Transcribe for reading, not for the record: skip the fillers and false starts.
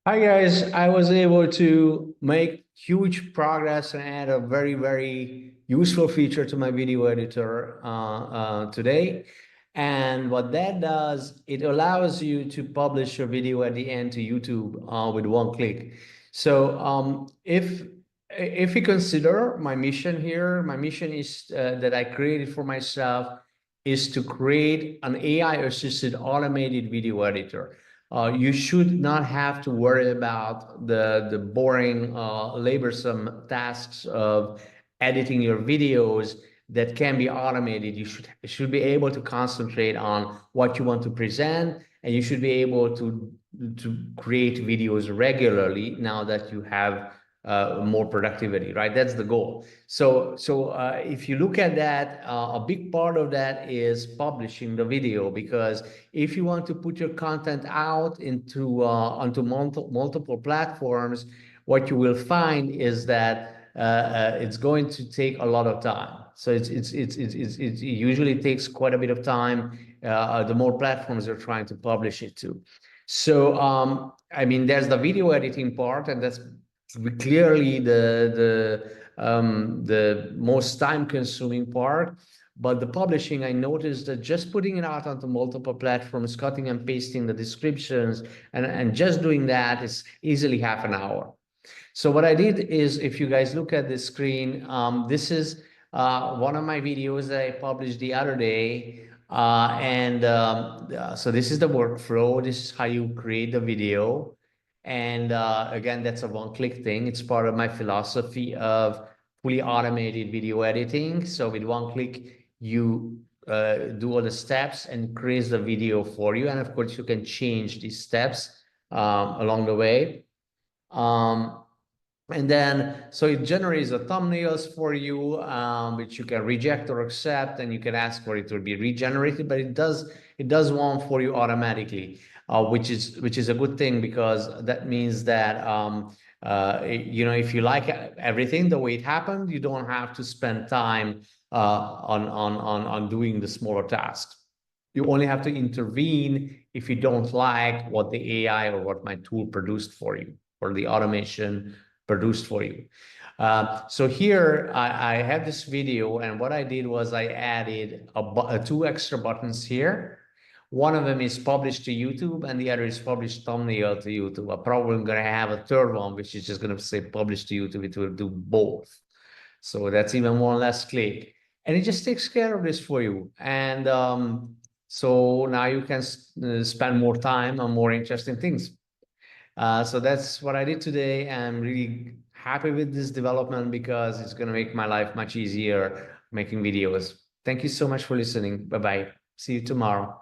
Hi guys, I was able to make huge progress and add a very useful feature to my video editor today. And what that does, it allows you to publish your video at the end to YouTube with one click. So if you consider my mission here, my mission is that I created for myself is to create an AI assisted automated video editor. You should not have to worry about the boring, laborsome tasks of editing your videos that can be automated. You should be able to concentrate on what you want to present, and you should be able to create videos regularly now that you have more productivity, right? That's the goal. So if you look at that, a big part of that is publishing the video, because if you want to put your content out into onto multiple platforms, what you will find is that it's going to take a lot of time. So it usually takes quite a bit of time. The more platforms you're trying to publish it to. So I mean, there's the video editing part, and that's clearly the most time-consuming part. But the publishing, I noticed that just putting it out onto multiple platforms, cutting and pasting the descriptions, and just doing that is easily half an hour. So what I did is, if you guys look at the screen, this is one of my videos that I published the other day. So this is the workflow. This is how you create the video. And again, that's a one-click thing. It's part of my philosophy of fully automated video editing. So with one click, you do all the steps and creates the video for you. And of course, you can change these steps along the way. Um, and then, so it generates the thumbnails for you, which you can reject or accept, and you can ask for it to be regenerated, but it does one for you automatically, which is a good thing, because that means that if you like everything the way it happened, you don't have to spend time on doing the smaller tasks. You only have to intervene if you don't like what the AI or what my tool produced for you, or the automation produced for you. So here I have this video, and what I did was I added two extra buttons here. One of them is publish to YouTube, and the other is publish thumbnail to YouTube. I'm probably going to have a third one, which is just going to say publish to YouTube. It will do both. So that's even one less click. And it just takes care of this for you. And so now you can spend more time on more interesting things. So that's what I did today. I'm really happy with this development, because it's going to make my life much easier making videos. Thank you so much for listening. Bye bye. See you tomorrow.